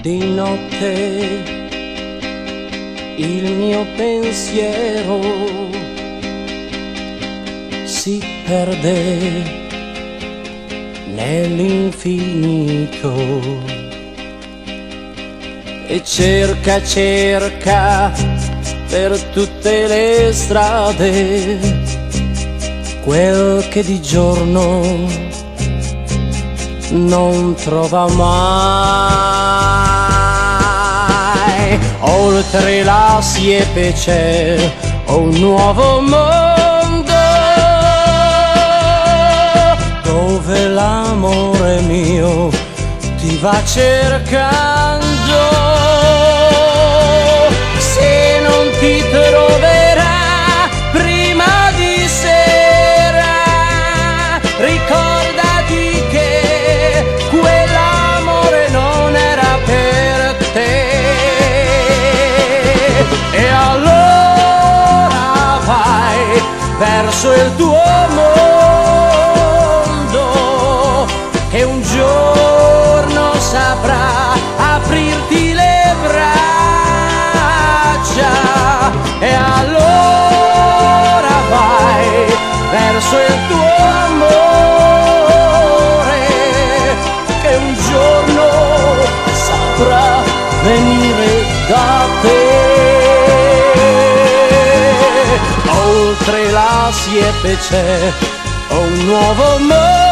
Di notte il mio pensiero si perde nell'infinito e cerca per tutte le strade quel che di giorno non trova mai. Oltre la siepe c'è un nuovo mondo dove l'amore mio ti va cercando. Se non ti troverà prima di sera, ricordati che quell'amore non era per te. E allora vai verso il tuo mondo, che un giorno saprà aprirti le braccia. E allora vai verso il tuo amore, che un giorno saprà venire da te. Oltre la siepe c'è un nuovo mondo